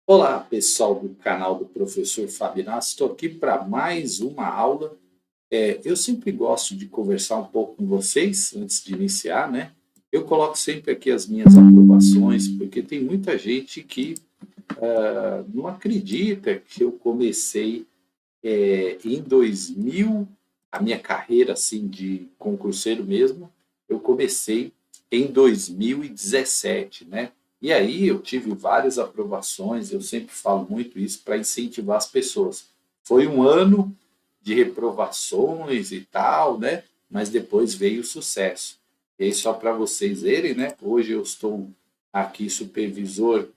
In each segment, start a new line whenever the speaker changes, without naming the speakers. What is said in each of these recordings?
Olá, pessoal do canal do Professor Fabinassi. Estou aqui para mais uma aula. Eu sempre gosto de conversar um pouco com vocês antes de iniciar, né? Eu coloco sempre aqui as minhas aprovações, porque tem muita gente que não acredita que eu comecei em 2000, a minha carreira assim de concurseiro mesmo, eu comecei em 2017, né? E aí eu tive várias aprovações, eu sempre falo muito isso para incentivar as pessoas. Foi um ano de reprovações e tal, né? Mas depois veio o sucesso. E aí, só para vocês verem, né? Hoje eu estou aqui supervisor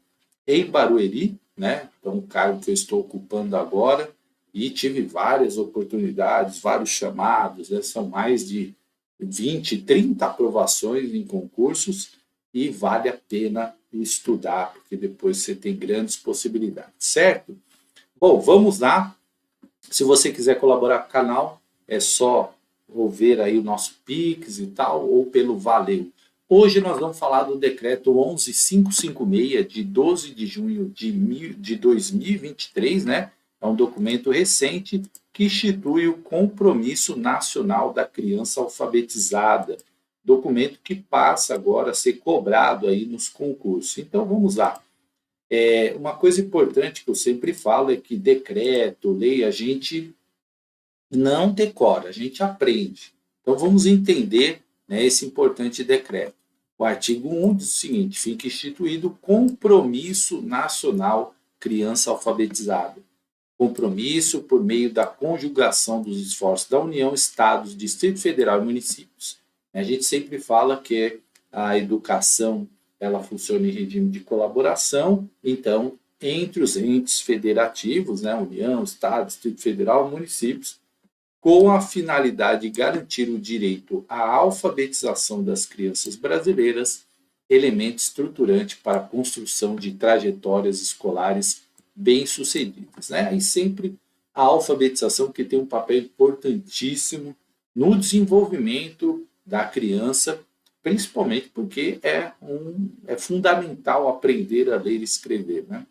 em Barueri, né? Então, o cargo que eu estou ocupando agora, e tive várias oportunidades, vários chamados, né? São mais de 20, 30 aprovações em concursos e vale a pena estudar, porque depois você tem grandes possibilidades, certo? Bom, vamos lá. Se você quiser colaborar com o canal, é só ver aí o nosso Pix e tal, ou pelo Valeu. Hoje nós vamos falar do decreto 11556, de 12 de junho de 2023, né? É um documento recente que institui o Compromisso Nacional da Criança Alfabetizada, documento que passa agora a ser cobrado aí nos concursos. Então vamos lá. Uma coisa importante que eu sempre falo é que decreto, lei, a gente não decora, a gente aprende. Então vamos entender, né, esse importante decreto. O artigo 1 diz o seguinte: fica instituído compromisso nacional criança alfabetizada. Compromisso por meio da conjugação dos esforços da União, Estados, Distrito Federal e municípios. A gente sempre fala que a educação ela funciona em regime de colaboração, então, entre os entes federativos, né, União, Estado, Distrito Federal, municípios, com a finalidade de garantir o direito à alfabetização das crianças brasileiras, elemento estruturante para a construção de trajetórias escolares bem-sucedidas, né? E sempre a alfabetização que tem um papel importantíssimo no desenvolvimento da criança, principalmente porque é fundamental aprender a ler e escrever, né?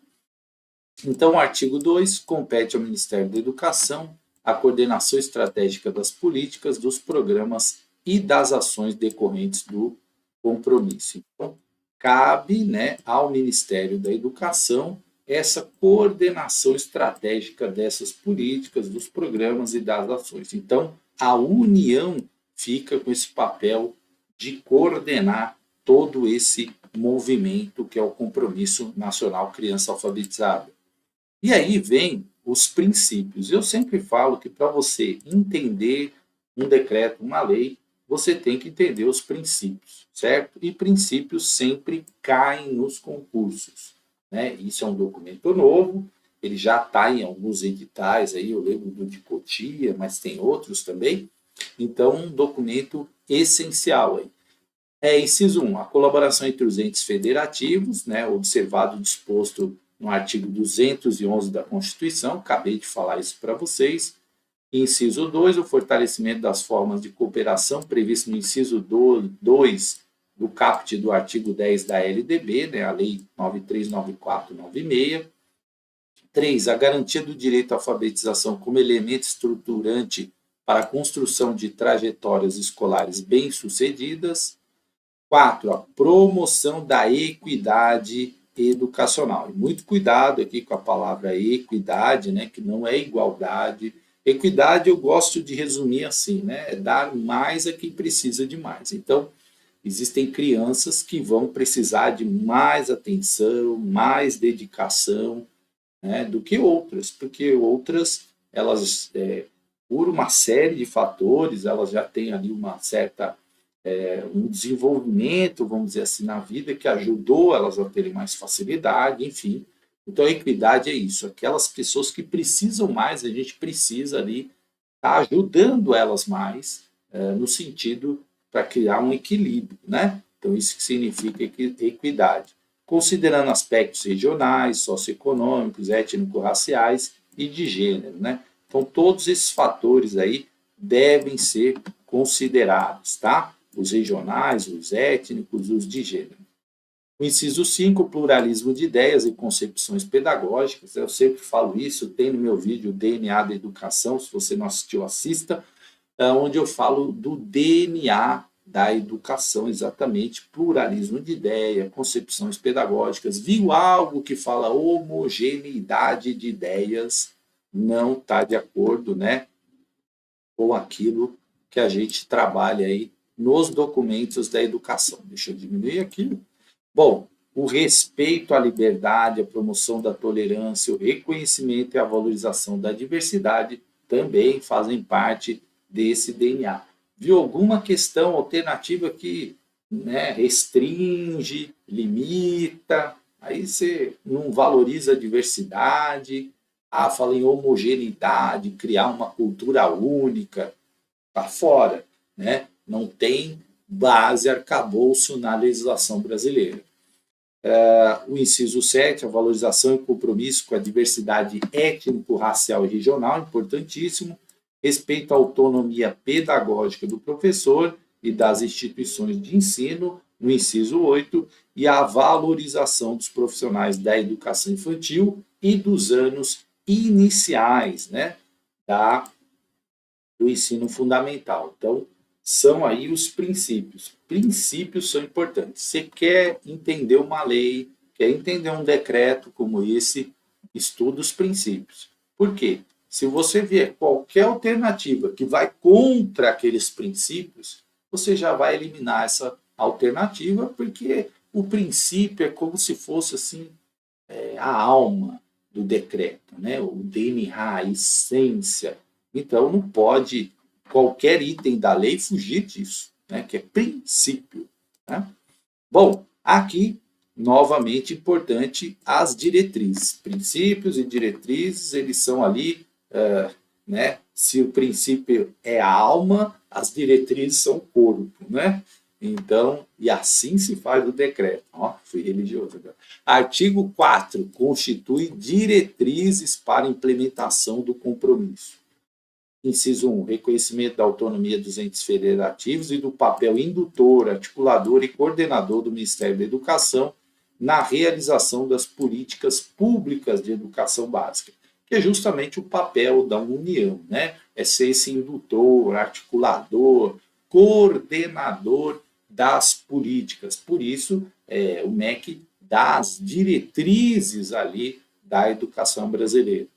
Então, o artigo 2 compete ao Ministério da Educação a coordenação estratégica das políticas, dos programas e das ações decorrentes do compromisso. Então, cabe, né, ao Ministério da Educação essa coordenação estratégica dessas políticas, dos programas e das ações. Então, a União fica com esse papel de coordenar todo esse movimento que é o Compromisso Nacional Criança Alfabetizada. E aí vem os princípios. Eu sempre falo que para você entender um decreto, uma lei, você tem que entender os princípios, certo? E princípios sempre caem nos concursos, né? Isso é um documento novo, ele já está em alguns editais aí, eu lembro do de Cotia, mas tem outros também. Então, um documento essencial aí. Inciso 1, a colaboração entre os entes federativos, né, observado o disposto no artigo 211 da Constituição, acabei de falar isso para vocês. Inciso 2, o fortalecimento das formas de cooperação previsto no inciso 2 do caput do artigo 10 da LDB, né, a Lei 939496. 3, a garantia do direito à alfabetização como elemento estruturante para a construção de trajetórias escolares bem-sucedidas. 4, a promoção da equidade educacional. E muito cuidado aqui com a palavra equidade, né, que não é igualdade. Equidade eu gosto de resumir assim, né, é dar mais a quem precisa de mais. Então, existem crianças que vão precisar de mais atenção, mais dedicação, né, do que outras, porque outras, elas, por uma série de fatores, elas já têm ali uma certa um desenvolvimento, vamos dizer assim, na vida que ajudou elas a terem mais facilidade, enfim. Então, a equidade é isso. Aquelas pessoas que precisam mais, a gente precisa ali estar ajudando elas mais, no sentido para criar um equilíbrio, né? Então, isso que significa equidade. Considerando aspectos regionais, socioeconômicos, étnico-raciais e de gênero, né? Então, todos esses fatores aí devem ser considerados, tá? Os regionais, os étnicos, os de gênero. O inciso 5, pluralismo de ideias e concepções pedagógicas. Eu sempre falo isso, tem no meu vídeo DNA da Educação, se você não assistiu, assista, onde eu falo do DNA da educação, exatamente, pluralismo de ideia, concepções pedagógicas. Viu algo que fala homogeneidade de ideias, não está de acordo, né, com aquilo que a gente trabalha aí nos documentos da educação. Deixa eu diminuir aqui. Bom, o respeito à liberdade, a promoção da tolerância, o reconhecimento e a valorização da diversidade também fazem parte desse DNA. Viu alguma questão alternativa que, né, restringe, limita, aí você não valoriza a diversidade, fala em homogeneidade, criar uma cultura única, está fora, né? Não tem base, arcabouço na legislação brasileira. O inciso 7, a valorização e compromisso com a diversidade étnico-racial e regional, importantíssimo. Respeito à autonomia pedagógica do professor e das instituições de ensino, no inciso 8, e a valorização dos profissionais da educação infantil e dos anos iniciais, né, do ensino fundamental. Então, são aí os princípios. Princípios são importantes. Você quer entender uma lei, quer entender um decreto como esse, estuda os princípios. Por quê? Se você vier qualquer alternativa que vai contra aqueles princípios, você já vai eliminar essa alternativa, porque o princípio é como se fosse assim, a alma do decreto, né? O DNA, a essência. Então, não pode qualquer item da lei fugir disso, né? Que é princípio. Né? Bom, aqui, novamente, importante as diretrizes. Princípios e diretrizes, eles são ali, né? Se o princípio é a alma, as diretrizes são o corpo, né? Então, e assim se faz o decreto. Ó, fui religioso agora. Artigo 4, constitui diretrizes para implementação do compromisso. Inciso 1, reconhecimento da autonomia dos entes federativos e do papel indutor, articulador e coordenador do Ministério da Educação na realização das políticas públicas de educação básica, que é justamente o papel da União, né? É ser esse indutor, articulador, coordenador das políticas. Por isso, o MEC dá as diretrizes ali da educação brasileira.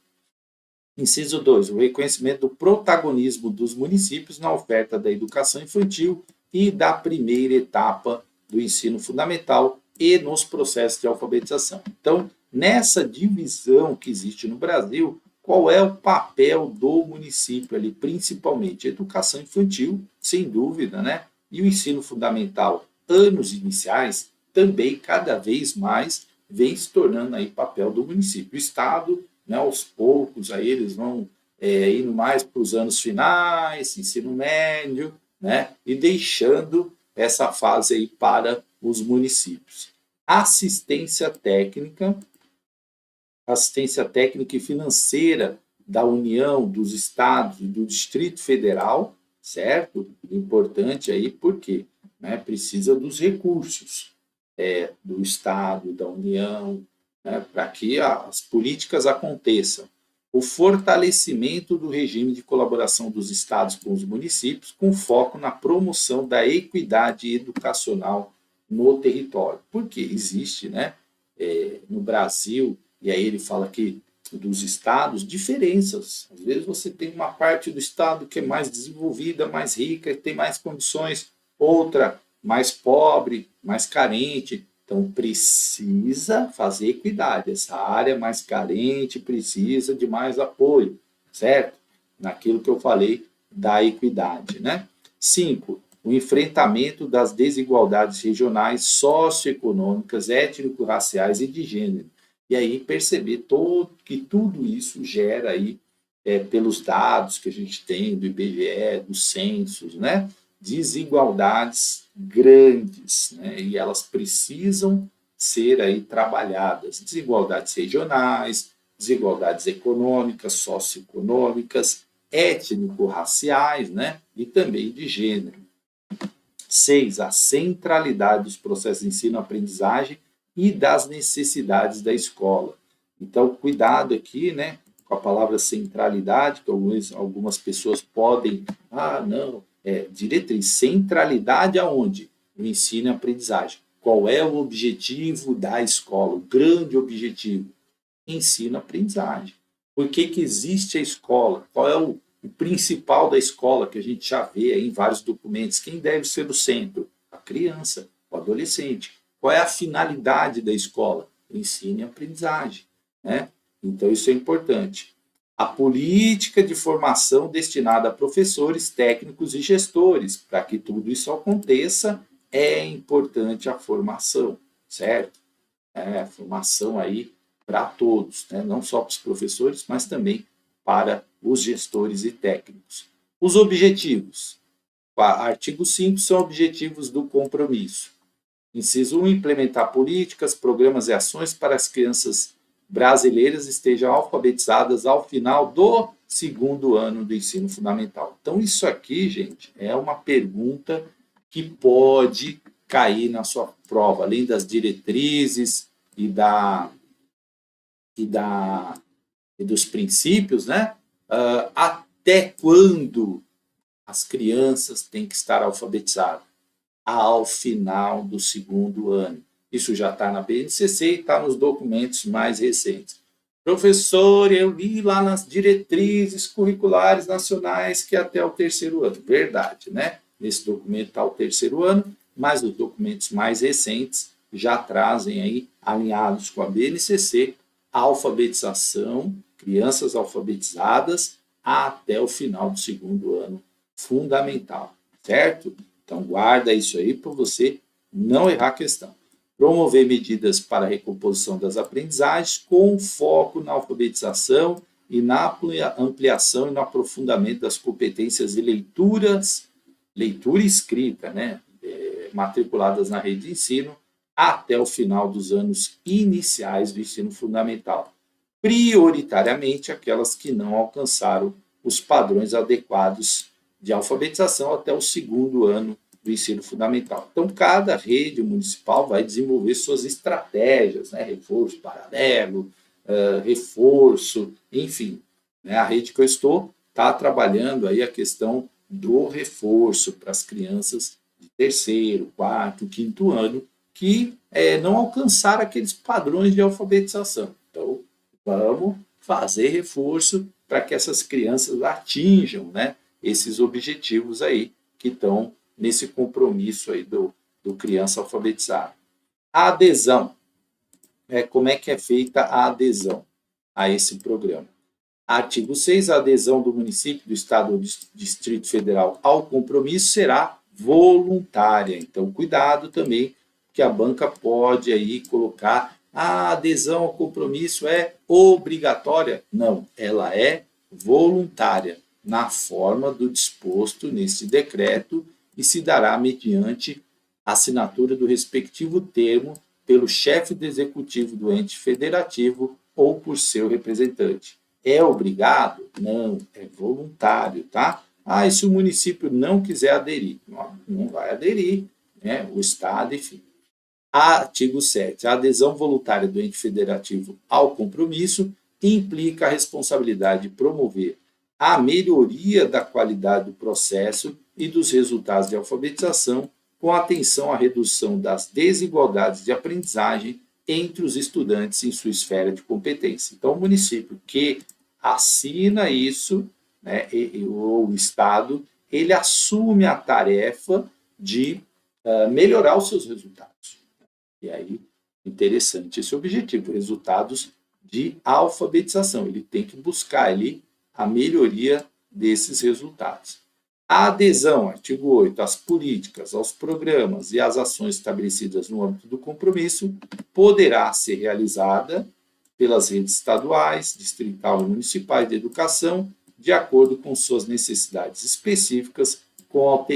Inciso 2, o reconhecimento do protagonismo dos municípios na oferta da educação infantil e da primeira etapa do ensino fundamental e nos processos de alfabetização. Então, nessa divisão que existe no Brasil, qual é o papel do município ali, principalmente? Educação infantil, sem dúvida, né? E o ensino fundamental, anos iniciais, também cada vez mais vem se tornando aí papel do município. O Estado, né, aos poucos, aí eles vão indo mais para os anos finais, ensino médio, né, e deixando essa fase aí para os municípios. Assistência técnica e financeira da União, dos estados e do Distrito Federal, certo? Importante aí, porque, né, precisa dos recursos do Estado, da União, né, para que as políticas aconteçam. O fortalecimento do regime de colaboração dos estados com os municípios, com foco na promoção da equidade educacional no território. Porque existe, né, no Brasil, e aí ele fala aqui dos estados, diferenças. Às vezes você tem uma parte do estado que é mais desenvolvida, mais rica, tem mais condições, outra mais pobre, mais carente. Então, precisa fazer equidade. Essa área mais carente precisa de mais apoio, certo? Naquilo que eu falei da equidade, né? 5, o enfrentamento das desigualdades regionais, socioeconômicas, étnico-raciais e de gênero. E aí perceber que tudo isso gera aí, pelos dados que a gente tem do IBGE, dos censos, né? Desigualdades grandes, né? E elas precisam ser aí trabalhadas. Desigualdades regionais, desigualdades econômicas, socioeconômicas, étnico-raciais, né? E também de gênero. 6, a centralidade dos processos de ensino-aprendizagem e das necessidades da escola. Então, cuidado aqui, né, com a palavra centralidade, que algumas pessoas podem, não, diretriz, centralidade aonde? No ensino e aprendizagem. Qual é o objetivo da escola? O grande objetivo? Ensino e aprendizagem. Por que existe a escola? Qual é o principal da escola, que a gente já vê aí em vários documentos? Quem deve ser o centro? A criança, o adolescente. Qual é a finalidade da escola? O ensino e aprendizagem, né? Então, isso é importante. A política de formação destinada a professores, técnicos e gestores. Para que tudo isso aconteça, é importante a formação, certo? A formação aí para todos, né? Não só para os professores, mas também para os gestores e técnicos. Os objetivos. Artigo 5 são objetivos do compromisso. Inciso 1, implementar políticas, programas e ações para as crianças brasileiras estejam alfabetizadas ao final do segundo ano do ensino fundamental. Então, isso aqui, gente, é uma pergunta que pode cair na sua prova, além das diretrizes e dos princípios, né? Até quando as crianças têm que estar alfabetizadas? Ao final do segundo ano. Isso já está na BNCC e está nos documentos mais recentes. Professor, eu li lá nas diretrizes curriculares nacionais que até o terceiro ano. Verdade, né? Nesse documento está o terceiro ano, mas os documentos mais recentes já trazem aí, alinhados com a BNCC, a alfabetização, crianças alfabetizadas até o final do segundo ano fundamental, certo? Então, guarda isso aí para você não errar a questão. Promover medidas para a recomposição das aprendizagens com foco na alfabetização e na ampliação e no aprofundamento das competências de leitura e escrita, né? Matriculadas na rede de ensino até o final dos anos iniciais do ensino fundamental. Prioritariamente aquelas que não alcançaram os padrões adequados de alfabetização até o segundo ano do ensino fundamental. Então, cada rede municipal vai desenvolver suas estratégias, né? Reforço paralelo, reforço, enfim. Né? A rede que eu estou está trabalhando aí a questão do reforço para as crianças de terceiro, quarto, quinto ano, que não alcançaram aqueles padrões de alfabetização. Então, vamos fazer reforço para que essas crianças atinjam, né, esses objetivos aí que estão nesse compromisso aí do criança alfabetizada. A adesão. Como é que é feita a adesão a esse programa? Artigo 6, a adesão do município, do estado ou do Distrito Federal ao compromisso será voluntária. Então, cuidado também, que a banca pode aí colocar a adesão ao compromisso é obrigatória. Não, ela é voluntária, na forma do disposto nesse decreto e se dará mediante assinatura do respectivo termo pelo chefe do executivo do ente federativo ou por seu representante. É obrigado? Não, é voluntário, tá? E se o município não quiser aderir? Não vai aderir, né? O Estado, enfim. Artigo 7. A adesão voluntária do ente federativo ao compromisso implica a responsabilidade de promover a melhoria da qualidade do processo e dos resultados de alfabetização, com atenção à redução das desigualdades de aprendizagem entre os estudantes em sua esfera de competência. Então, o município que assina isso, né, ou o Estado, ele assume a tarefa de melhorar os seus resultados. E aí, interessante esse objetivo, resultados de alfabetização. Ele tem que buscar ali a melhoria desses resultados. A adesão, artigo 8, às políticas, aos programas e às ações estabelecidas no âmbito do compromisso poderá ser realizada pelas redes estaduais, distrital e municipais de educação, de acordo com suas necessidades específicas, com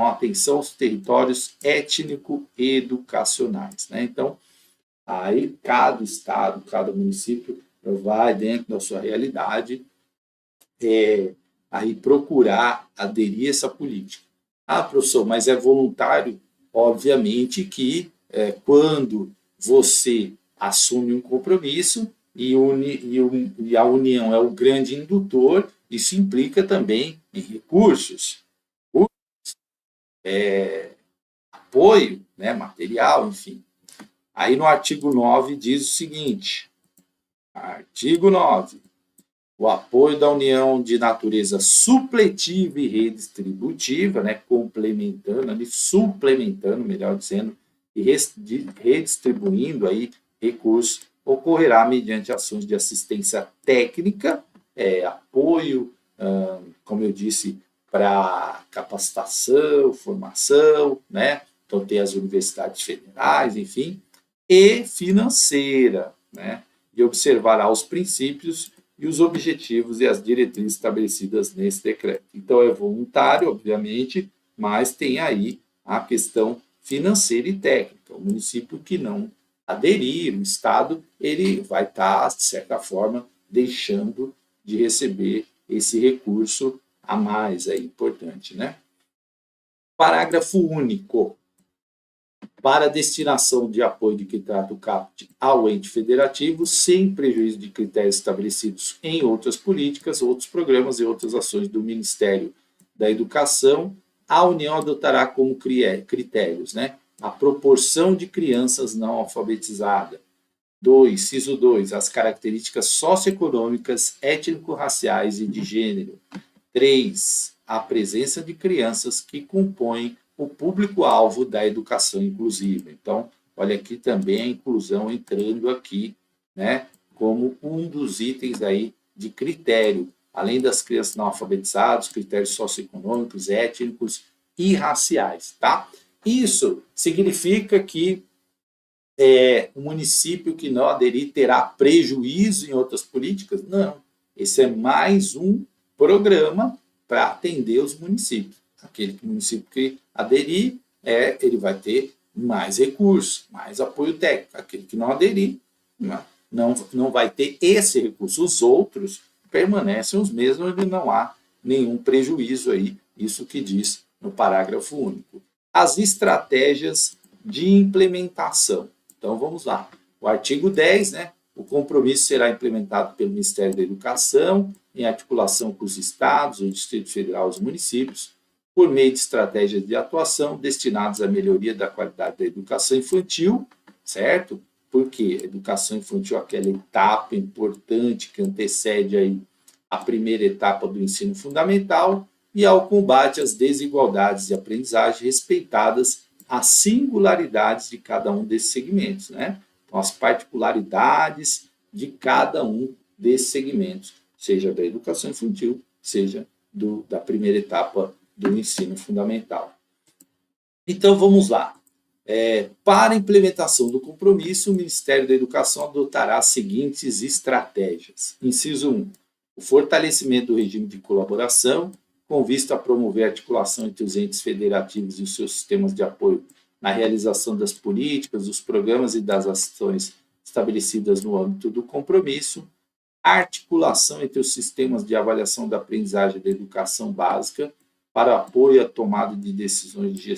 atenção aos territórios étnico-educacionais. Né? Então, aí cada estado, cada município vai, dentro da sua realidade, aí procurar aderir a essa política. Professor, mas é voluntário? Obviamente que quando você assume um compromisso e a união é o grande indutor, isso implica também em recursos, apoio, né, material, enfim. Aí no artigo 9 diz o seguinte, artigo 9, o apoio da união de natureza supletiva e redistributiva, né, complementando, ali, suplementando, melhor dizendo, e redistribuindo aí recursos, ocorrerá mediante ações de assistência técnica, apoio, como eu disse, para capacitação, formação, né? Então tem as universidades federais, enfim, e financeira, né? E observará os princípios e os objetivos e as diretrizes estabelecidas nesse decreto. Então é voluntário, obviamente, mas tem aí a questão financeira e técnica. O município que não aderir, o Estado, ele vai estar, de certa forma, deixando de receber esse recurso a mais, é importante, né? Parágrafo único. Para a destinação de apoio de que trata o caput ao ente federativo, sem prejuízo de critérios estabelecidos em outras políticas, outros programas e outras ações do Ministério da Educação, a União adotará como critérios, né, a proporção de crianças não alfabetizadas. 2, inciso 2, as características socioeconômicas, étnico-raciais e de gênero. 3, a presença de crianças que compõem o público-alvo da educação inclusiva. Então, olha aqui também a inclusão entrando aqui, né, como um dos itens aí de critério, além das crianças não alfabetizadas, critérios socioeconômicos, étnicos e raciais, tá? Isso significa que o município que não aderir terá prejuízo em outras políticas? Não. Esse é mais um programa para atender os municípios. Aquele município que aderir, ele vai ter mais recursos, mais apoio técnico. Aquele que não aderir, não vai ter esse recurso. Os outros permanecem os mesmos e não há nenhum prejuízo aí. Isso que diz no parágrafo único. As estratégias de implementação. Então, vamos lá. O artigo 10, né? O compromisso será implementado pelo Ministério da Educação, em articulação com os estados, o Distrito Federal e os municípios, por meio de estratégias de atuação destinadas à melhoria da qualidade da educação infantil, certo? Porque a educação infantil é aquela etapa importante que antecede aí a primeira etapa do ensino fundamental e ao combate às desigualdades de aprendizagem respeitadas as singularidades de cada um desses segmentos, né? Então, as particularidades de cada um desses segmentos, seja da educação infantil, seja da primeira etapa do ensino fundamental. Então, vamos lá. Para a implementação do compromisso, o Ministério da Educação adotará as seguintes estratégias. Inciso 1. O fortalecimento do regime de colaboração, com vista a promover a articulação entre os entes federativos e os seus sistemas de apoio na realização das políticas, dos programas e das ações estabelecidas no âmbito do compromisso, a articulação entre os sistemas de avaliação da aprendizagem da educação básica para apoio à tomada de decisões de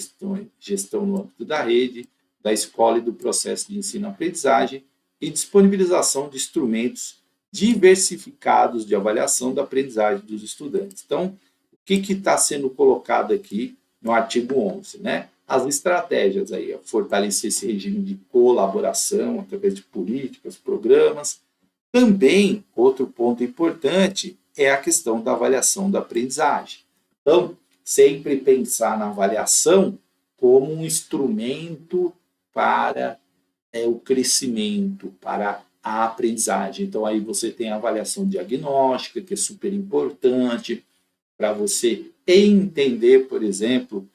gestão no âmbito da rede, da escola e do processo de ensino-aprendizagem e disponibilização de instrumentos diversificados de avaliação da aprendizagem dos estudantes. Então, o que está sendo colocado aqui no artigo 11, né? As estratégias aí, fortalecer esse regime de colaboração através de políticas, programas. Também, outro ponto importante é a questão da avaliação da aprendizagem. Então, sempre pensar na avaliação como um instrumento para o crescimento, para a aprendizagem. Então, aí você tem a avaliação diagnóstica, que é super importante, para você entender, por exemplo,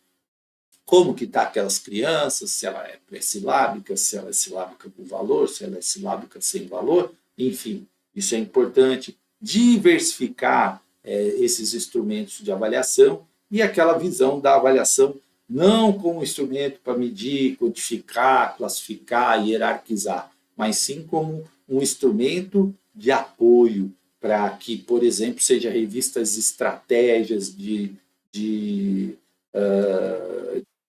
como que está aquelas crianças, se ela é pré-silábica, se ela é silábica com valor, se ela é silábica sem valor, enfim, isso é importante. Diversificar esses instrumentos de avaliação e aquela visão da avaliação não como instrumento para medir, codificar, classificar, hierarquizar, mas sim como um instrumento de apoio para que, por exemplo, seja revistas estratégias de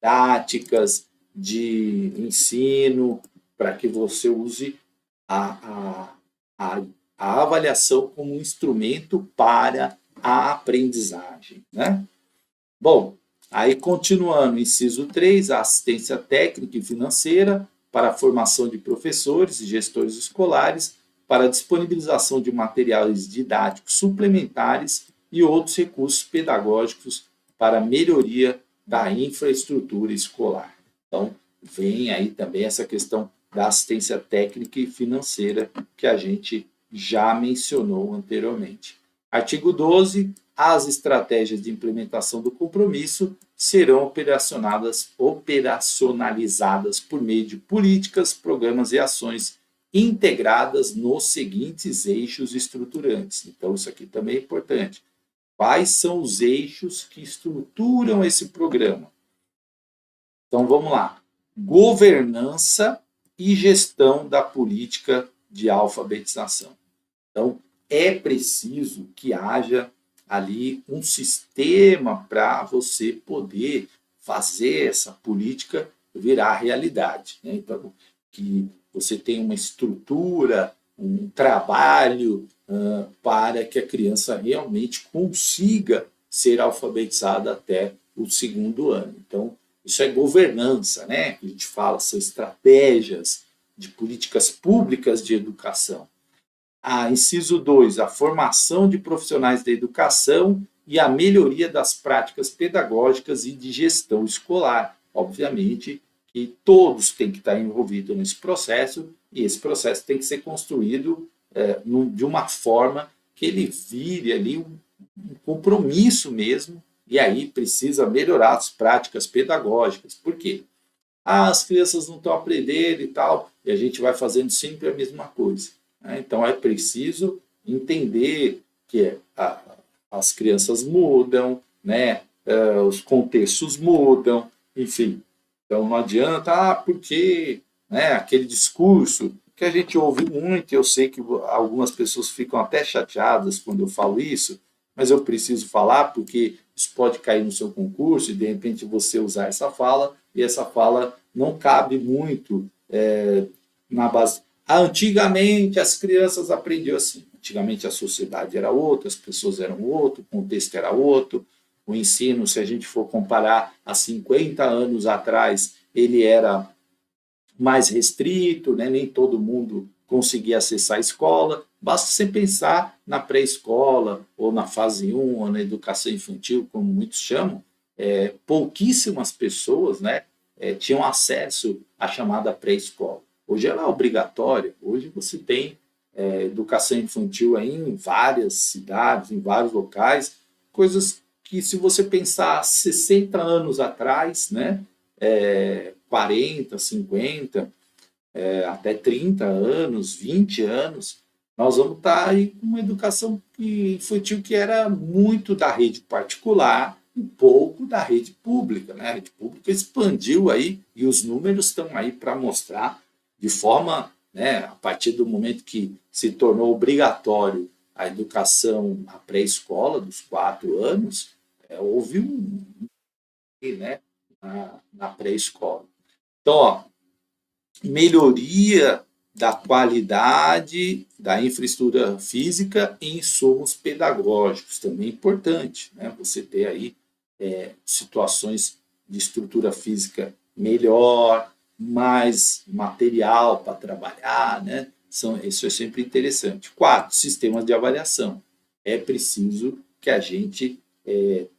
didáticas, de ensino, para que você use a, a, a avaliação como um instrumento para a aprendizagem, né? Bom, aí continuando, inciso 3, a assistência técnica e financeira para a formação de professores e gestores escolares, para a disponibilização de materiais didáticos suplementares e outros recursos pedagógicos para a melhoria da infraestrutura escolar. Então, vem aí também essa questão da assistência técnica e financeira que a gente já mencionou anteriormente. Artigo 12. As estratégias de implementação do compromisso serão operacionalizadas por meio de políticas, programas e ações integradas nos seguintes eixos estruturantes. Então, isso aqui também é importante. Quais são os eixos que estruturam esse programa? Então, vamos lá. Governança e gestão da política de alfabetização. Então, é preciso que haja ali um sistema para você poder fazer essa política virar realidade, né? Então, que você tenha uma estrutura, um trabalho para que a criança realmente consiga ser alfabetizada até o segundo ano. Então, isso é governança, né? A gente fala, são estratégias de políticas públicas de educação. Inciso 2, a formação de profissionais da educação e a melhoria das práticas pedagógicas e de gestão escolar. Obviamente que todos têm que estar envolvidos nesse processo e esse processo tem que ser construído de uma forma que ele vire ali um compromisso mesmo, e aí precisa melhorar as práticas pedagógicas. Por quê? As crianças não estão aprendendo e tal, e a gente vai fazendo sempre a mesma coisa. Então, é preciso entender que as crianças mudam, né? Os contextos mudam, enfim. Então, não adianta, porque né, aquele discurso que a gente ouve muito, eu sei que algumas pessoas ficam até chateadas quando eu falo isso, mas eu preciso falar porque isso pode cair no seu concurso e, de repente, você usar essa fala, e essa fala não cabe muito na base. Antigamente as crianças aprendiam assim. Antigamente a sociedade era outra, as pessoas eram outro, o contexto era outro. O ensino, se a gente for comparar há 50 anos atrás, ele era mais restrito, né? Nem todo mundo conseguia acessar a escola. Basta você pensar na pré-escola, ou na fase 1, ou na educação infantil, como muitos chamam, pouquíssimas pessoas, né, tinham acesso à chamada pré-escola. Hoje ela é obrigatória, hoje você tem educação infantil aí em várias cidades, em vários locais, coisas que se você pensar 60 anos atrás, né, 40, 50, até 30 anos, 20 anos, nós vamos estar aí com uma educação infantil que era muito da rede particular e pouco da rede pública, né? A rede pública expandiu aí e os números estão aí para mostrar de forma, né, a partir do momento que se tornou obrigatório a educação, a pré-escola dos 4 anos, houve né, na pré-escola. Então, ó, melhoria da qualidade da infraestrutura física e insumos pedagógicos, também é importante, né? Você ter aí situações de estrutura física melhor, mais material para trabalhar, né? Isso é sempre interessante. 4, sistemas de avaliação. É preciso que a gente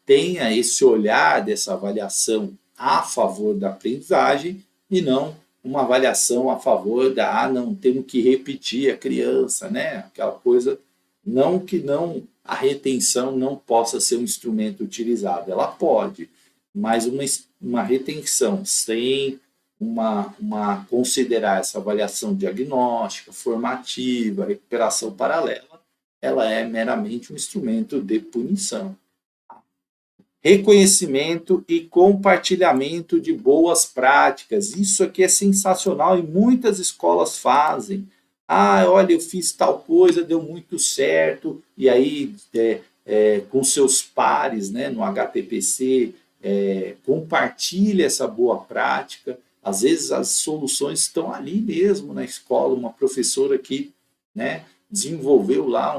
tenha esse olhar dessa avaliação a favor da aprendizagem e não uma avaliação a favor da não temos que repetir a criança, né? Aquela coisa, não que a retenção não possa ser um instrumento utilizado, ela pode, mas uma retenção sem considerar essa avaliação diagnóstica, formativa, recuperação paralela, ela é meramente um instrumento de punição. Reconhecimento e compartilhamento de boas práticas. Isso aqui é sensacional e muitas escolas fazem. Olha, eu fiz tal coisa, deu muito certo. E aí, com seus pares, né, no HTPC, compartilha essa boa prática. Às vezes as soluções estão ali mesmo na escola, uma professora que, né, desenvolveu lá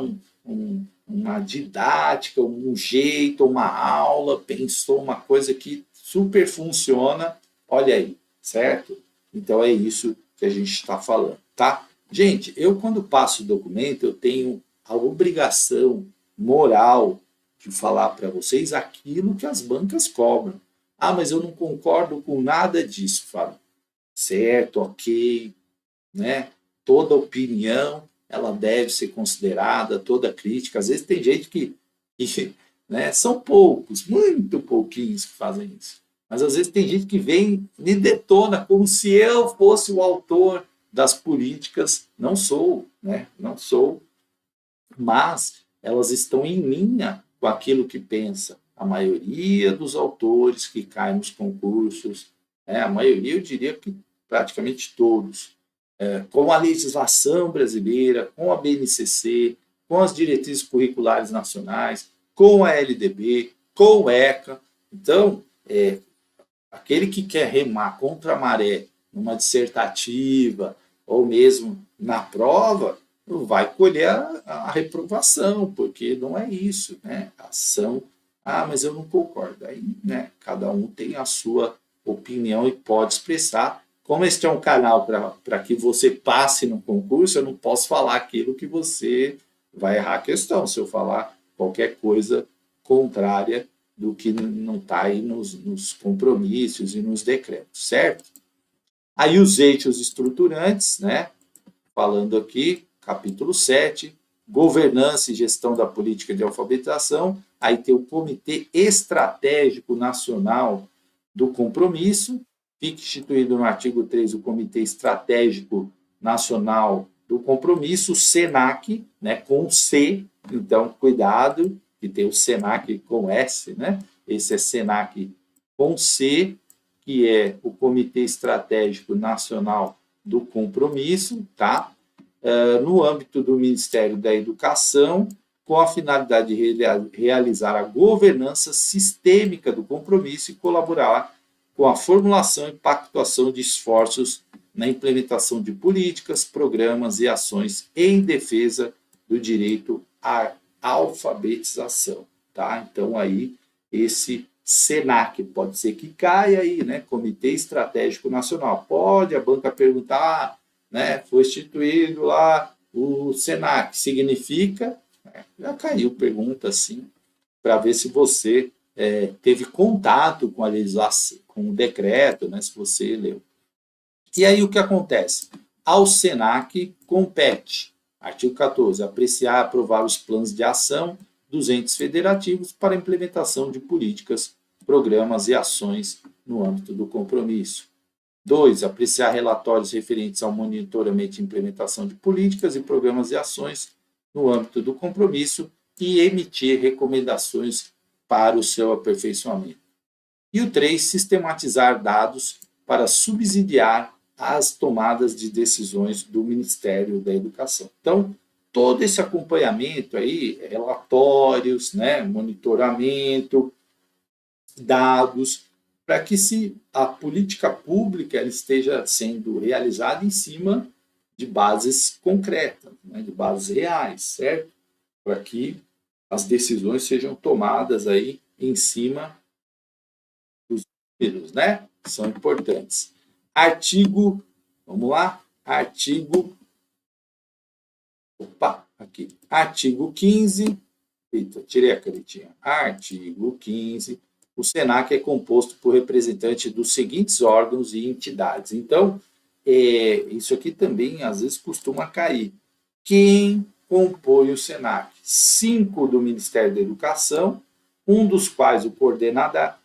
uma didática, um jeito, uma aula, pensou uma coisa que super funciona, olha aí, certo? Então é isso que a gente está falando, tá? Gente, eu quando passo o documento, eu tenho a obrigação moral de falar para vocês aquilo que as bancas cobram. Ah, mas eu não concordo com nada disso, Fábio. Certo, ok, né? Toda opinião ela deve ser considerada, toda crítica. Às vezes tem gente né, são poucos, muito pouquinhos que fazem isso. Mas às vezes tem gente que vem e me detona como se eu fosse o autor das políticas. Não sou, né? Não sou, mas elas estão em linha com aquilo que pensa a maioria dos autores que caem nos concursos, né? A maioria, eu diria que praticamente todos, com a legislação brasileira, com a BNCC, com as diretrizes curriculares nacionais, com a LDB, com o ECA. Então, aquele que quer remar contra a maré numa dissertativa ou mesmo na prova, vai colher a reprovação, porque não é isso, né? Ação, mas eu não concordo. Aí, né, cada um tem a sua opinião e pode expressar. Como este é um canal para que você passe no concurso, eu não posso falar aquilo que você vai errar a questão. Se eu falar qualquer coisa contrária do que não está aí nos compromissos e nos decretos, certo? Aí os eixos estruturantes, né? Falando aqui, capítulo 7, governança e gestão da política de alfabetização. Aí tem o Comitê Estratégico Nacional do Compromisso, fica instituído no artigo 3 o Comitê Estratégico Nacional do Compromisso, o SENAC, né, com C, então cuidado, que tem o SENAC com S, né? Esse é SENAC com C, que é o Comitê Estratégico Nacional do Compromisso, tá? No âmbito do Ministério da Educação, com a finalidade de realizar a governança sistêmica do compromisso e colaborar com a formulação e pactuação de esforços na implementação de políticas, programas e ações em defesa do direito à alfabetização, tá? Então aí esse SENAC pode ser que caia aí, né? Comitê Estratégico Nacional. Pode a banca perguntar, né? Foi instituído lá o SENAC, significa, já caiu pergunta assim, para ver se você teve contato com a legislação, com o decreto, né? Se você leu. E aí o que acontece? Ao SENAC compete, artigo 14, apreciar e aprovar os planos de ação dos entes federativos para a implementação de políticas, programas e ações no âmbito do compromisso. 2. Apreciar relatórios referentes ao monitoramento e implementação de políticas e programas e ações no âmbito do compromisso e emitir recomendações para o seu aperfeiçoamento. E o 3. Sistematizar dados para subsidiar as tomadas de decisões do Ministério da Educação. Então, todo esse acompanhamento aí, relatórios, né, monitoramento, dados, para que se a política pública ela esteja sendo realizada em cima de bases concretas, né, de bases reais, certo? Para que as decisões sejam tomadas aí em cima dos números, né? Que são importantes. Artigo, vamos lá, artigo 15, eita, tirei a canetinha, artigo 15, o SENAC é composto por representantes dos seguintes órgãos e entidades. Então, isso aqui também às vezes costuma cair. Quem compõe o SENAC? 5 do Ministério da Educação, um dos quais o coordenará.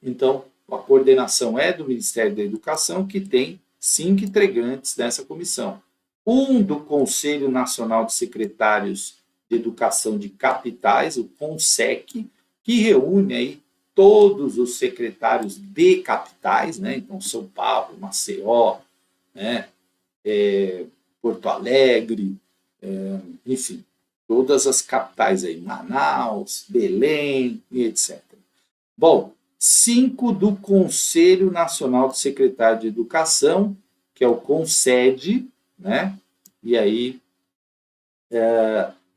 Então, a coordenação é do Ministério da Educação, que tem 5 integrantes dessa comissão. Um do Conselho Nacional de Secretários de Educação de Capitais, o CONSEC, que reúne aí todos os secretários de capitais, né? Então, São Paulo, Maceió, né? Porto Alegre, enfim, todas as capitais aí, Manaus, Belém e etc. Bom, 5 do Conselho Nacional de Secretário de Educação, que é o CONSED, né? E aí,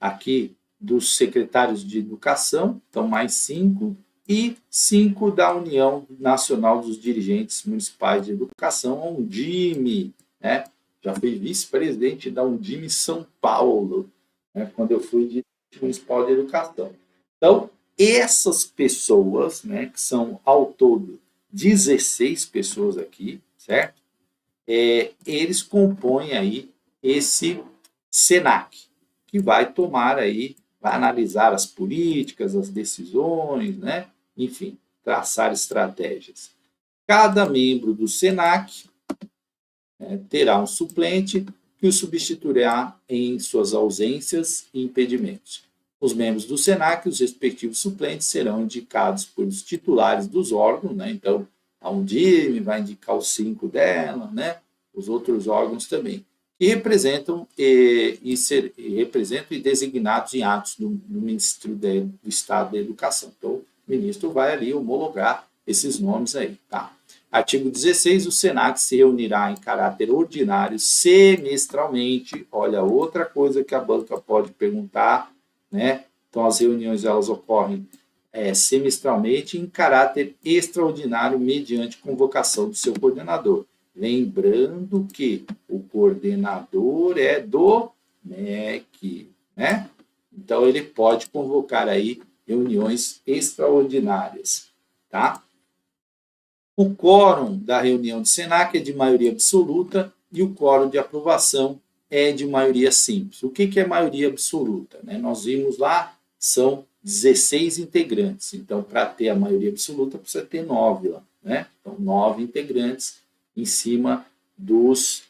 aqui dos secretários de educação, então mais 5, e 5 da União Nacional dos Dirigentes Municipais de Educação, a Undime, né? Já fui vice-presidente da Undime São Paulo, né? Quando eu fui dirigente municipal de educação. Então, essas pessoas, né, que são ao todo 16 pessoas aqui, certo? Eles compõem aí esse SENAC, que vai tomar aí, vai analisar as políticas, as decisões, né? Enfim, traçar estratégias. Cada membro do SENAC, né, terá um suplente que o substituirá em suas ausências e impedimentos. Os membros do SENAC, os respectivos suplentes, serão indicados pelos titulares dos órgãos, né? Então, a Undime vai indicar os 5 dela, né? Os outros órgãos também, que representam e designados em atos do Ministro do Estado da Educação. Então, o ministro vai ali homologar esses nomes aí, tá? Artigo 16, o SENAC se reunirá em caráter ordinário semestralmente. Olha, outra coisa que a banca pode perguntar, né? Então, as reuniões elas ocorrem semestralmente em caráter extraordinário mediante convocação do seu coordenador. Lembrando que o coordenador é do MEC, né? Então, ele pode convocar aí reuniões extraordinárias, tá? O quórum da reunião do SENAC é de maioria absoluta e o quórum de aprovação é de maioria simples. O que é maioria absoluta? Nós vimos lá, são 16 integrantes. Então, para ter a maioria absoluta, precisa ter 9 lá, né? Então, 9 integrantes em cima dos...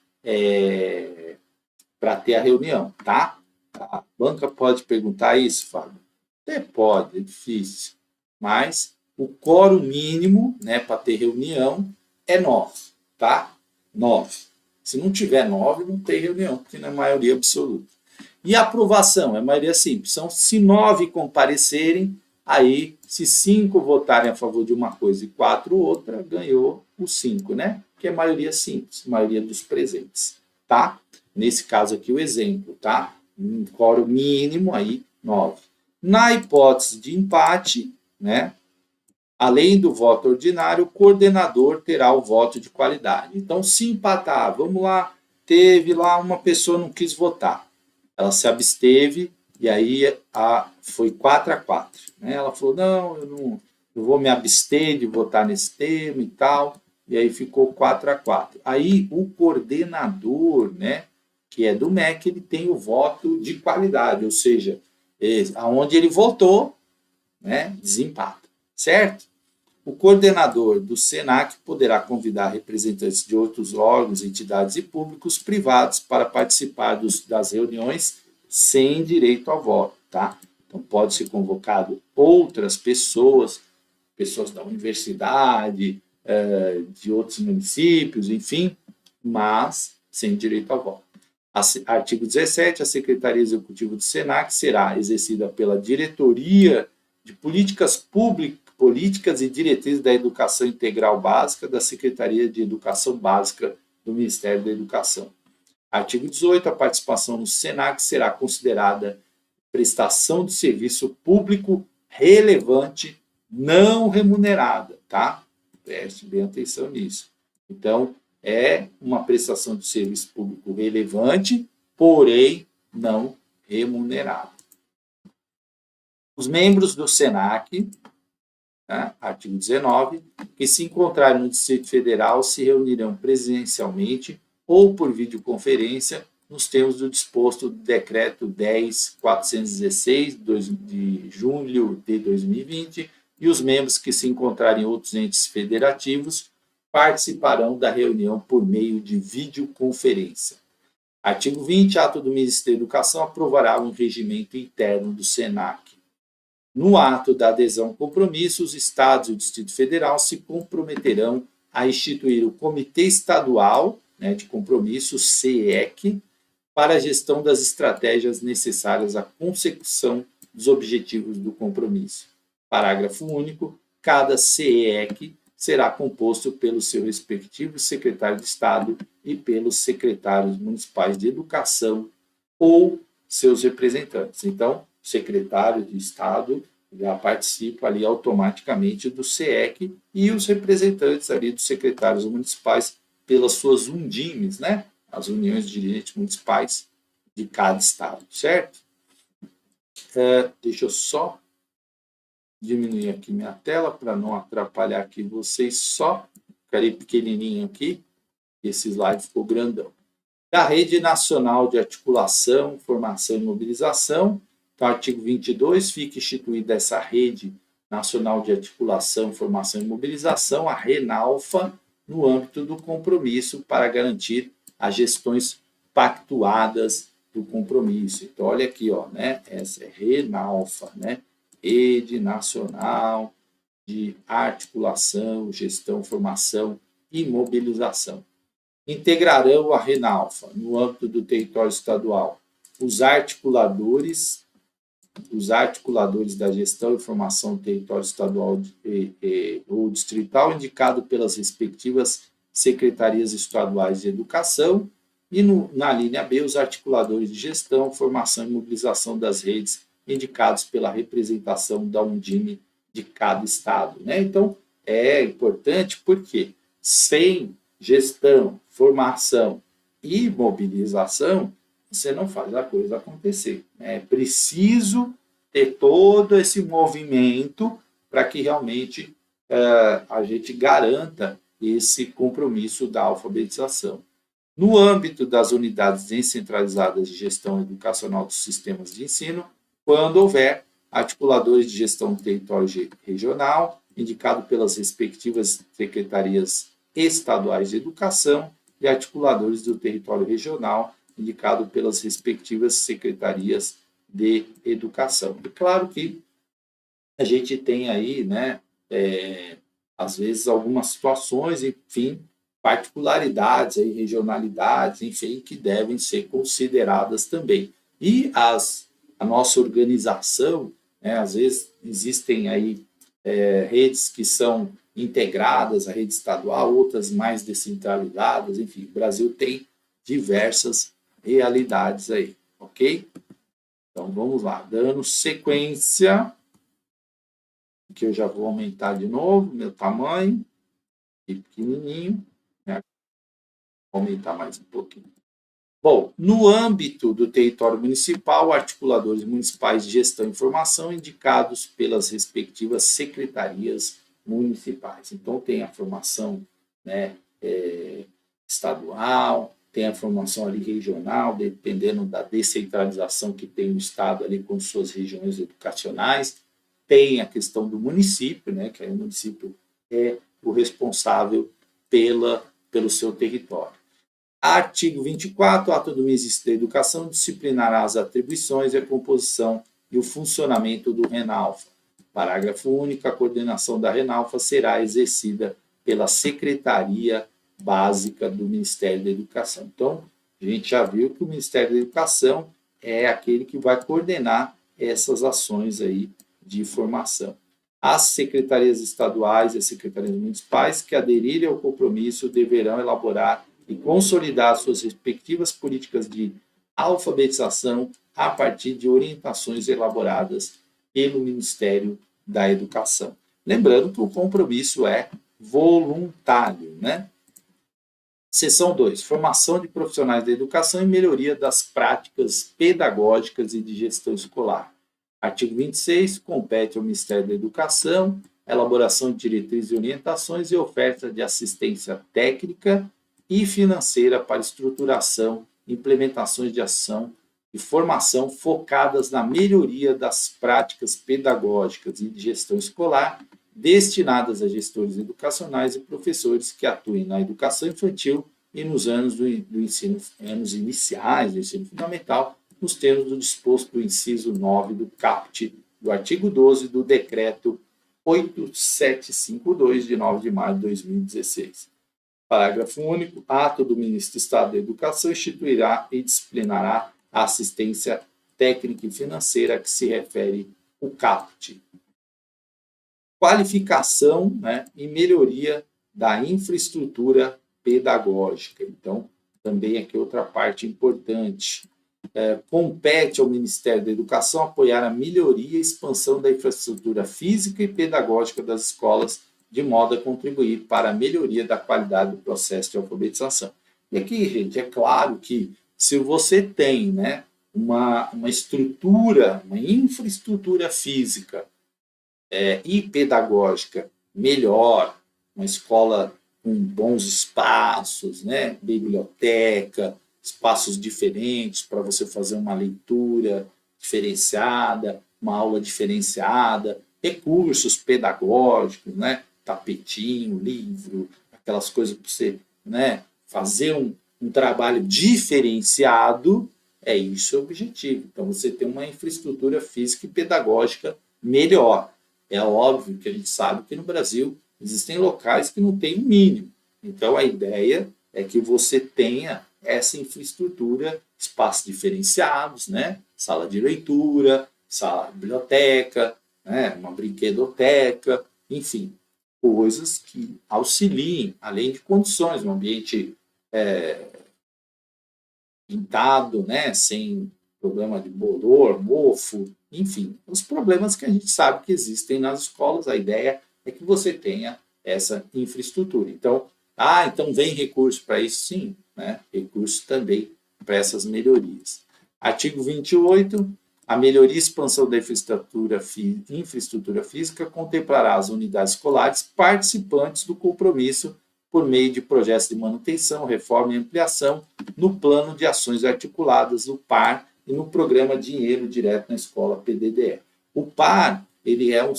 para ter a reunião, tá? A banca pode perguntar isso, Fábio? Até pode, é difícil. Mas o quórum mínimo, né, para ter reunião é 9, tá? 9. Se não tiver 9, não tem reunião, porque não é maioria absoluta. E a aprovação é maioria simples. São, se 9 comparecerem, aí, se 5 votarem a favor de uma coisa e 4 outra, ganhou os 5, né? Que é maioria simples, maioria dos presentes, tá? Nesse caso aqui, o exemplo, tá? Um quórum mínimo aí, 9. Na hipótese de empate, né? Além do voto ordinário, o coordenador terá o voto de qualidade. Então, se empatar, vamos lá, teve lá uma pessoa não quis votar. Ela se absteve e aí foi 4-4. Né? Ela falou, não, eu vou me abster de votar nesse tema e tal. E aí ficou 4-4. Aí o coordenador, né, que é do MEC, ele tem o voto de qualidade, ou seja, aonde ele votou, né, desempata. Certo? O coordenador do SENAC poderá convidar representantes de outros órgãos, entidades e públicos privados para participar das reuniões sem direito ao voto, tá? Então, pode ser convocado outras pessoas, pessoas da universidade, de outros municípios, enfim, mas sem direito ao voto. Artigo 17, a Secretaria Executiva do SENAC será exercida pela Diretoria de Políticas e Diretrizes da Educação Integral Básica da Secretaria de Educação Básica do Ministério da Educação. Artigo 18, a participação no SENAC será considerada prestação de serviço público relevante não remunerada, tá? Preste bem atenção nisso. Então, é uma prestação de serviço público relevante, porém não remunerada. Os membros do SENAC, né, artigo 19, que se encontrarem no Distrito Federal se reunirão presencialmente ou por videoconferência nos termos do disposto do Decreto 10.416, de julho de 2020, e os membros que se encontrarem em outros entes federativos participarão da reunião por meio de videoconferência. Artigo 20, ato do Ministério da Educação aprovará um regimento interno do SENAC. No ato da adesão ao compromisso, os estados e o Distrito Federal se comprometerão a instituir o Comitê Estadual, né, de Compromisso, CEC, para a gestão das estratégias necessárias à consecução dos objetivos do compromisso. Parágrafo único. cada CEEC será composto pelo seu respectivo secretário de Estado e pelos secretários municipais de educação ou seus representantes. Então, o secretário de Estado já participa ali automaticamente do CEEC e os representantes ali dos secretários municipais pelas suas undimes, né? As uniões de dirigentes municipais de cada estado, certo? Deixa eu só diminuir aqui minha tela para não atrapalhar aqui vocês, só ficarei pequenininho aqui, esse slide ficou grandão. Da Rede Nacional de Articulação, Formação e Mobilização, então, artigo 22, fica instituída essa Rede Nacional de Articulação, Formação e Mobilização, a RENALFA, no âmbito do compromisso para garantir as gestões pactuadas do compromisso. Então, olha aqui, ó, né? Essa é RENALFA, né? Rede Nacional de Articulação, Gestão, Formação e Mobilização. Integrarão a RENALFA, no âmbito do território estadual, os articuladores da gestão e formação do território estadual ou distrital, indicado pelas respectivas secretarias estaduais de educação, e na linha B, os articuladores de gestão, formação e mobilização das redes, indicados pela representação da Undime de cada estado, né? Então, é importante porque sem gestão, formação e mobilização, você não faz a coisa acontecer. É preciso ter todo esse movimento para que realmente a gente garanta esse compromisso da alfabetização. No âmbito das unidades descentralizadas de gestão educacional dos sistemas de ensino, quando houver articuladores de gestão do território regional, indicado pelas respectivas secretarias estaduais de educação, e articuladores do território regional, indicado pelas respectivas secretarias de educação. E claro que a gente tem aí, né, às vezes algumas situações, enfim, particularidades, aí, regionalidades, enfim, que devem ser consideradas também. E a nossa organização, né, às vezes existem aí redes que são integradas à rede estadual, outras mais descentralizadas, enfim, o Brasil tem diversas realidades aí, ok? Então, vamos lá, dando sequência, que eu já vou aumentar de novo meu tamanho, e pequenininho, né? Vou aumentar mais um pouquinho. Bom, no âmbito do território municipal, articuladores municipais de gestão e informação indicados pelas respectivas secretarias municipais. Então, tem a formação, né, estadual, tem a formação ali regional, dependendo da descentralização que tem o estado ali com suas regiões educacionais, tem a questão do município, né, que aí o município é o responsável pelo seu território. Artigo 24, o ato do Ministério da Educação disciplinará as atribuições, a composição e o funcionamento do RENALFA. Parágrafo único, a coordenação da RENALFA será exercida pela Secretaria Básica do Ministério da Educação. Então, a gente já viu que o Ministério da Educação é aquele que vai coordenar essas ações aí de formação. As secretarias estaduais e as secretarias municipais que aderirem ao compromisso deverão elaborar e consolidar suas respectivas políticas de alfabetização a partir de orientações elaboradas pelo Ministério da Educação. Lembrando que o compromisso é voluntário, né? Seção 2. Formação de profissionais da educação e melhoria das práticas pedagógicas e de gestão escolar. Artigo 26. Compete ao Ministério da Educação a elaboração de diretrizes e orientações e oferta de assistência técnica e financeira para estruturação, implementações de ação e formação focadas na melhoria das práticas pedagógicas e de gestão escolar destinadas a gestores educacionais e professores que atuem na educação infantil e nos anos anos iniciais do ensino fundamental, nos termos do disposto do inciso 9 do caput do artigo 12 do decreto 8752 de 9 de maio de 2016. Parágrafo único. Ato do Ministro do Estado da Educação instituirá e disciplinará a assistência técnica e financeira a que se refere o caput. qualificação, né, e melhoria da infraestrutura pedagógica. Então, também aqui outra parte importante. Compete ao Ministério da Educação apoiar a melhoria e expansão da infraestrutura física e pedagógica das escolas, de modo a contribuir para a melhoria da qualidade do processo de alfabetização. E aqui, gente, é claro que se você tem, né, uma estrutura, uma infraestrutura física e pedagógica melhor, uma escola com bons espaços, né, biblioteca, espaços diferentes para você fazer uma leitura diferenciada, uma aula diferenciada, recursos pedagógicos, né, tapetinho, livro, aquelas coisas para você, né, fazer um trabalho diferenciado, é isso o objetivo. Então, você tem uma infraestrutura física e pedagógica melhor. É óbvio que a gente sabe que no Brasil existem locais que não têm o mínimo. Então, a ideia é que você tenha essa infraestrutura, espaços diferenciados, né? Sala de leitura, sala de biblioteca, né? Uma brinquedoteca, enfim, coisas que auxiliem, além de condições, um ambiente pintado, né? Sem problema de bolor, mofo, enfim, os problemas que a gente sabe que existem nas escolas. A ideia é que você tenha essa infraestrutura. Então, então vem recurso para isso? Sim, né? Recurso também para essas melhorias. Artigo 28, a melhoria e expansão da infraestrutura física contemplará as unidades escolares participantes do compromisso por meio de projetos de manutenção, reforma e ampliação no Plano de Ações Articuladas, o PAR, e no Programa Dinheiro Direto na Escola, PDDE. O PAR, ele é um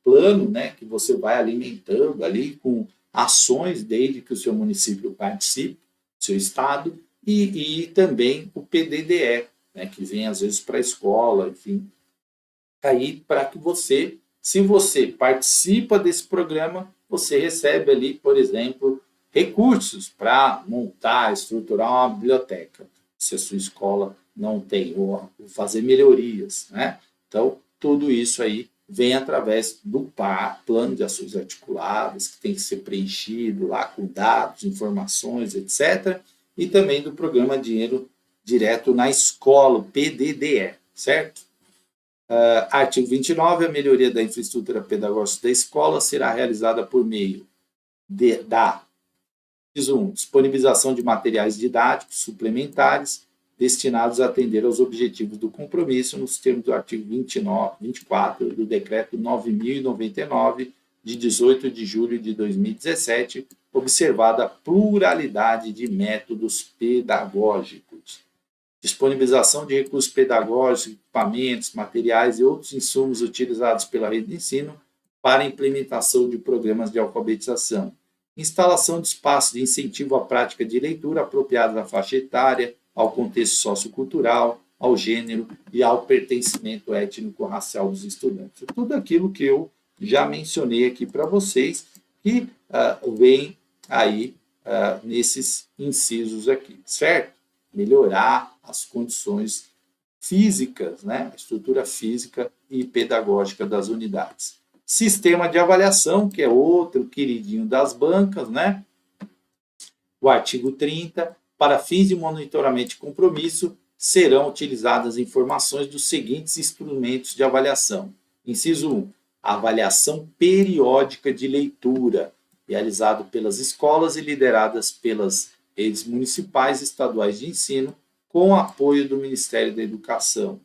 plano, né, que você vai alimentando ali com ações desde que o seu município participe, seu estado, e também o PDDE, né, que vem às vezes para a escola, enfim, aí para que você, se você participa desse programa, você recebe ali, por exemplo, recursos para montar, estruturar uma biblioteca, se a sua escola não tem, ou fazer melhorias, né? Então, tudo isso aí vem através do PAR, Plano de Ações Articuladas, que tem que ser preenchido lá com dados, informações, etc., e também do Programa Dinheiro Direto na Escola, o PDDE, certo? Artigo 29, a melhoria da infraestrutura pedagógica da escola será realizada por meio da disponibilização de materiais didáticos suplementares destinados a atender aos objetivos do compromisso nos termos do artigo 24 do Decreto 9.099, de 18 de julho de 2017, observada a pluralidade de métodos pedagógicos. Disponibilização de recursos pedagógicos, equipamentos, materiais e outros insumos utilizados pela rede de ensino para a implementação de programas de alfabetização. Instalação de espaços de incentivo à prática de leitura apropriados à faixa etária, ao contexto sociocultural, ao gênero e ao pertencimento étnico-racial dos estudantes. Tudo aquilo que eu já mencionei aqui para vocês, que vem aí nesses incisos aqui, certo? Melhorar as condições físicas, né? A estrutura física e pedagógica das unidades. Sistema de avaliação, que é outro queridinho das bancas, né? O artigo 30, para fins de monitoramento de compromisso, serão utilizadas informações dos seguintes instrumentos de avaliação. Inciso 1, a avaliação periódica de leitura, realizado pelas escolas e lideradas pelas redes municipais e estaduais de ensino, com apoio do Ministério da Educação.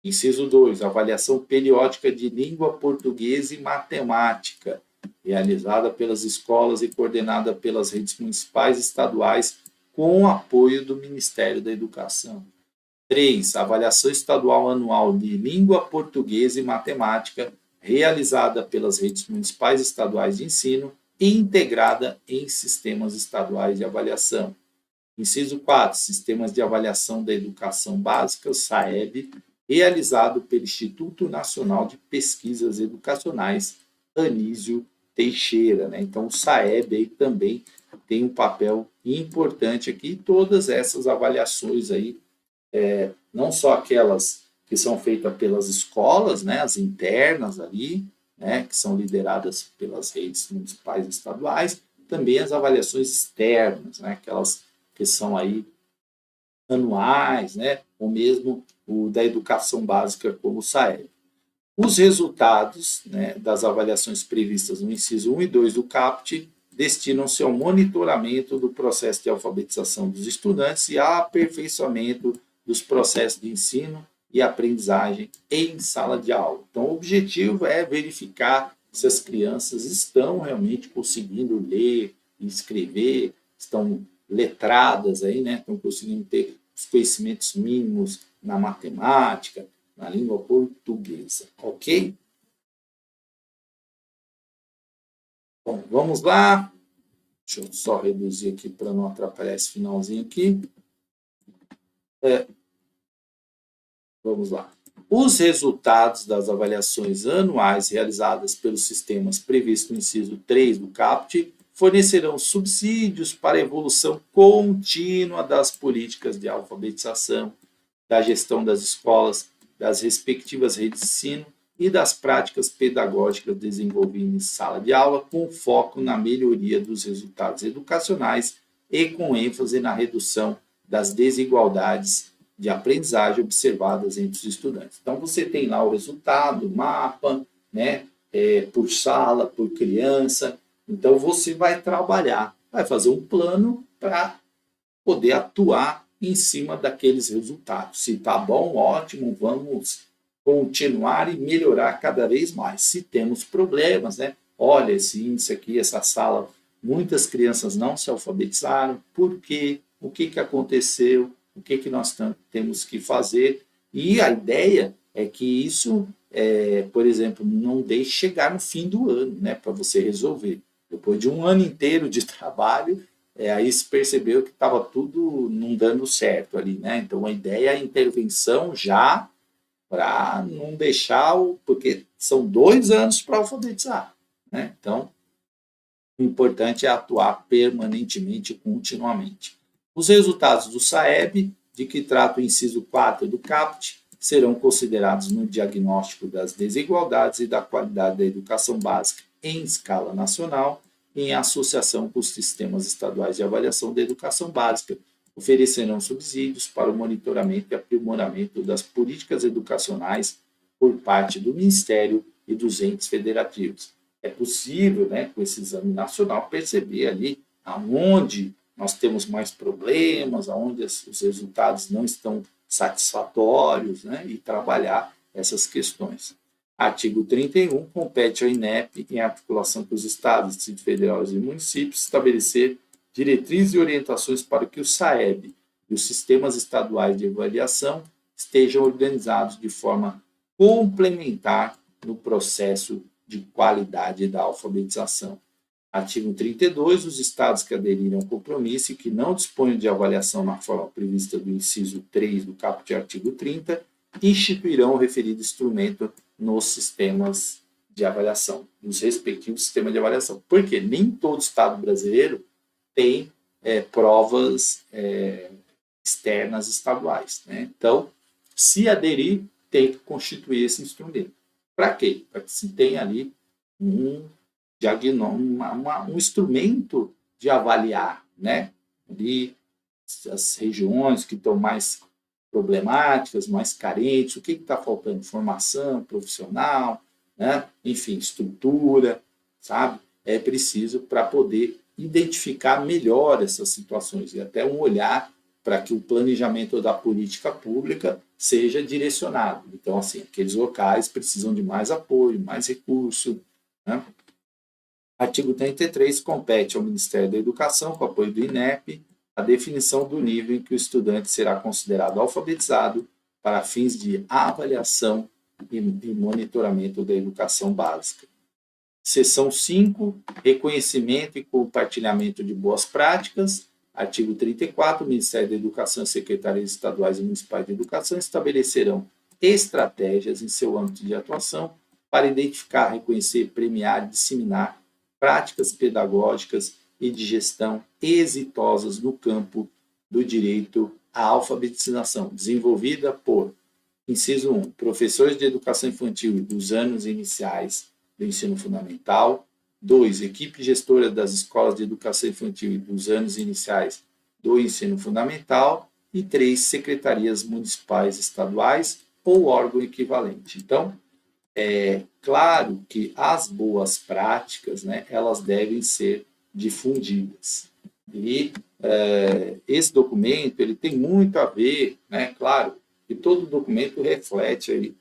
Inciso 2, avaliação periódica de língua portuguesa e matemática, realizada pelas escolas e coordenada pelas redes municipais e estaduais, com apoio do Ministério da Educação. 3, avaliação estadual anual de língua portuguesa e matemática, realizada pelas redes municipais e estaduais de ensino e integrada em sistemas estaduais de avaliação. Inciso 4, sistemas de avaliação da educação básica, o SAEB, realizado pelo Instituto Nacional de Pesquisas Educacionais, Anísio Teixeira, né? Então, o SAEB aí também tem um papel importante aqui. Todas essas avaliações aí, não só aquelas que são feitas pelas escolas, né? As internas ali, né, que são lideradas pelas redes municipais e estaduais, também as avaliações externas, né, aquelas que são aí anuais, né, ou mesmo o da educação básica como o SAEB. Os resultados, né, das avaliações previstas no inciso 1 e 2 do CAPT destinam-se ao monitoramento do processo de alfabetização dos estudantes e ao aperfeiçoamento dos processos de ensino e aprendizagem em sala de aula. Então, o objetivo é verificar se as crianças estão realmente conseguindo ler e escrever, estão letradas aí, né? Estão conseguindo ter os conhecimentos mínimos na matemática, na língua portuguesa, ok? Bom, vamos lá. Deixa eu só reduzir aqui para não atrapalhar esse finalzinho aqui. Vamos lá. Os resultados das avaliações anuais realizadas pelos sistemas previstos no inciso 3 do CAPT fornecerão subsídios para a evolução contínua das políticas de alfabetização, da gestão das escolas, das respectivas redes de ensino e das práticas pedagógicas desenvolvidas em sala de aula, com foco na melhoria dos resultados educacionais e com ênfase na redução das desigualdades de aprendizagem observadas entre os estudantes. Então, você tem lá o resultado, mapa, né, por sala, por criança. Então, você vai trabalhar, vai fazer um plano para poder atuar em cima daqueles resultados. Se está bom, ótimo, vamos continuar e melhorar cada vez mais. Se temos problemas, né? Olha, esse índice aqui, essa sala, muitas crianças não se alfabetizaram, por quê? O que aconteceu? O que nós temos que fazer? E a ideia é que isso, por exemplo, não deixe chegar no fim do ano, né? Para você resolver. Depois de um ano inteiro de trabalho, aí se percebeu que estava tudo não dando certo ali, né? Então a ideia é a intervenção já para não deixar porque são 2 anos para alfabetizar, né? Então o importante é atuar permanentemente e continuamente. Os resultados do SAEB, de que trata o inciso 4 do CAPT, serão considerados no diagnóstico das desigualdades e da qualidade da educação básica em escala nacional, em associação com os sistemas estaduais de avaliação da educação básica, oferecerão subsídios para o monitoramento e aprimoramento das políticas educacionais por parte do Ministério e dos entes federativos. É possível, né, com esse exame nacional, perceber ali aonde nós temos mais problemas, aonde os resultados não estão satisfatórios, né, e trabalhar essas questões. Artigo 31, compete ao INEP, em articulação com os estados, Distrito Federal e municípios, estabelecer diretrizes e orientações para que o SAEB e os sistemas estaduais de avaliação estejam organizados de forma complementar no processo de qualidade da alfabetização. Artigo 32, os estados que aderiram ao compromisso e que não disponham de avaliação na forma prevista do inciso 3 do caput artigo 30, instituirão o referido instrumento nos sistemas de avaliação, nos respectivos sistemas de avaliação. Porque nem todo estado brasileiro tem provas externas estaduais, né? Então, se aderir, tem que constituir esse instrumento. Para quê? Para que se tenha ali um instrumento de avaliar, né? Ali, as regiões que estão mais problemáticas, mais carentes, o que está faltando? Formação profissional, né? Enfim, estrutura, sabe? É preciso para poder identificar melhor essas situações e até um olhar para que o planejamento da política pública seja direcionado. Então, assim, aqueles locais precisam de mais apoio, mais recurso, né? Artigo 33, compete ao Ministério da Educação, com apoio do INEP, a definição do nível em que o estudante será considerado alfabetizado para fins de avaliação e monitoramento da educação básica. Seção 5, reconhecimento e compartilhamento de boas práticas. Artigo 34, o Ministério da Educação e secretarias estaduais e municipais de educação estabelecerão estratégias em seu âmbito de atuação para identificar, reconhecer, premiar e disseminar práticas pedagógicas e de gestão exitosas no campo do direito à alfabetização, desenvolvida por, inciso 1, professores de educação infantil dos anos iniciais do ensino fundamental. 2, equipe gestora das escolas de educação infantil e dos anos iniciais do ensino fundamental. E 3, secretarias municipais estaduais ou órgão equivalente. Então, é claro que as boas práticas, né, elas devem ser difundidas. E esse documento ele tem muito a ver, né, claro, que todo documento reflete aí,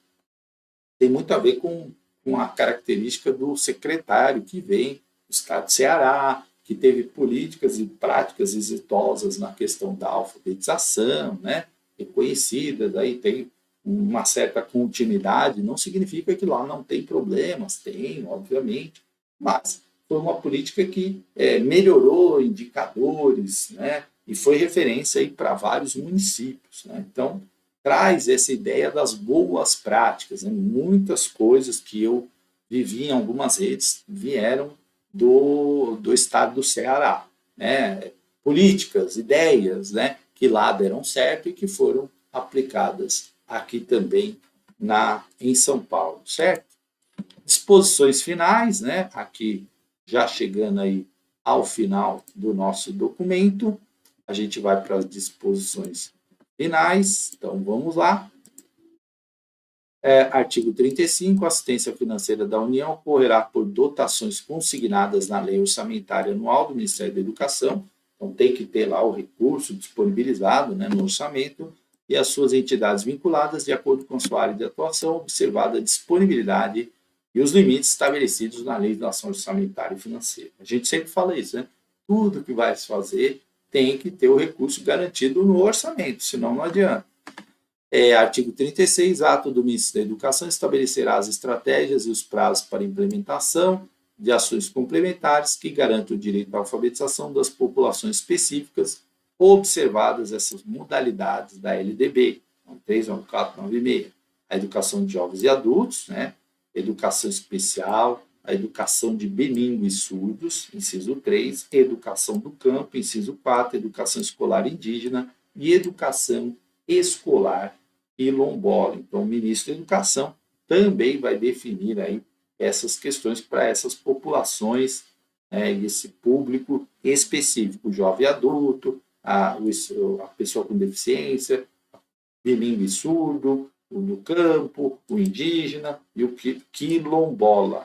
tem muito a ver com a característica do secretário que vem do estado de Ceará, que teve políticas e práticas exitosas na questão da alfabetização, né, reconhecidas, aí tem uma certa continuidade, não significa que lá não tem problemas, tem, obviamente, mas foi uma política que melhorou indicadores, né, e foi referência para vários municípios. Né? Então, traz essa ideia das boas práticas. Né? Muitas coisas que eu vivi em algumas redes vieram do estado do Ceará. Né? Políticas, ideias, né, que lá deram certo e que foram aplicadas aqui também em São Paulo, certo? Disposições finais, né? Aqui já chegando aí ao final do nosso documento, a gente vai para as disposições finais, então vamos lá. Artigo 35, assistência financeira da União ocorrerá por dotações consignadas na Lei Orçamentária Anual do Ministério da Educação, então tem que ter lá o recurso disponibilizado, né, no orçamento, e as suas entidades vinculadas de acordo com sua área de atuação, observada a disponibilidade e os limites estabelecidos na legislação orçamentária e financeira. A gente sempre fala isso, né? Tudo que vai se fazer tem que ter o recurso garantido no orçamento, senão não adianta. Artigo 36, ato do Ministro da Educação estabelecerá as estratégias e os prazos para implementação de ações complementares que garantam o direito à alfabetização das populações específicas, observadas essas modalidades da LDB, 39496, a educação de jovens e adultos, né? Educação especial, a educação de bilíngues surdos, inciso 3, educação do campo, inciso 4, educação escolar indígena e educação escolar quilombola. Então, o ministro da Educação também vai definir aí essas questões para essas populações, né, esse público específico, jovem adulto, a pessoa com deficiência, bilíngue surdo, o do campo, o indígena e o quilombola.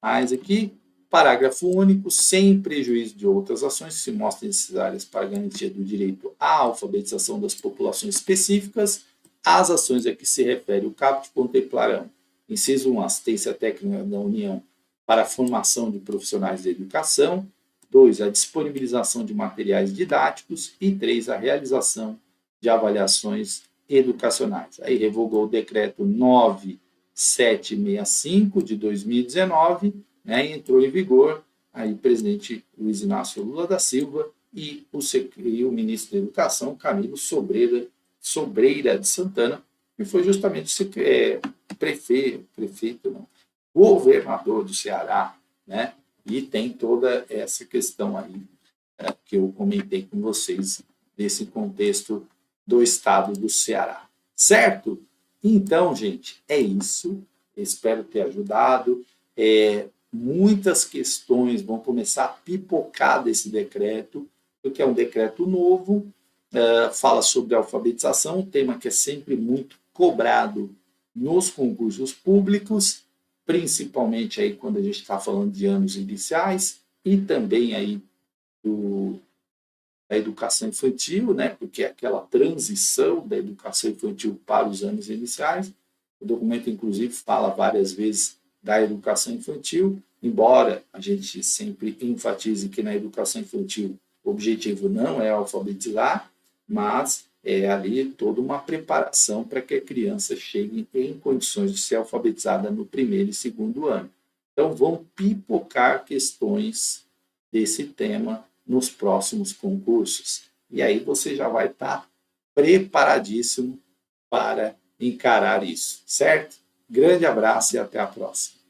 Mais aqui, parágrafo único, sem prejuízo de outras ações que se mostrem necessárias para a garantia do direito à alfabetização das populações específicas, as ações a que se refere o caput contemplarão, inciso 1, assistência técnica da União para a formação de profissionais da educação, 2, a disponibilização de materiais didáticos e 3, a realização de avaliações educacionais. Aí revogou o decreto 9765 de 2019, né, e entrou em vigor aí o presidente Luiz Inácio Lula da Silva e o ministro da Educação, Camilo Sobreira de Santana, que foi justamente governador do Ceará, né, e tem toda essa questão aí que eu comentei com vocês nesse contexto do estado do Ceará. Certo? Então, gente, é isso. Espero ter ajudado. Muitas questões vão começar a pipocar desse decreto, porque é um decreto novo, fala sobre alfabetização, um tema que é sempre muito cobrado nos concursos públicos, principalmente aí quando a gente está falando de anos iniciais e também aí da educação infantil, né, porque é aquela transição da educação infantil para os anos iniciais. O documento, inclusive, fala várias vezes da educação infantil, embora a gente sempre enfatize que na educação infantil o objetivo não é alfabetizar, mas é ali toda uma preparação para que a criança chegue em condições de ser alfabetizada no primeiro e segundo ano. Então, vão pipocar questões desse tema nos próximos concursos. E aí você já vai estar preparadíssimo para encarar isso, certo? Grande abraço e até a próxima.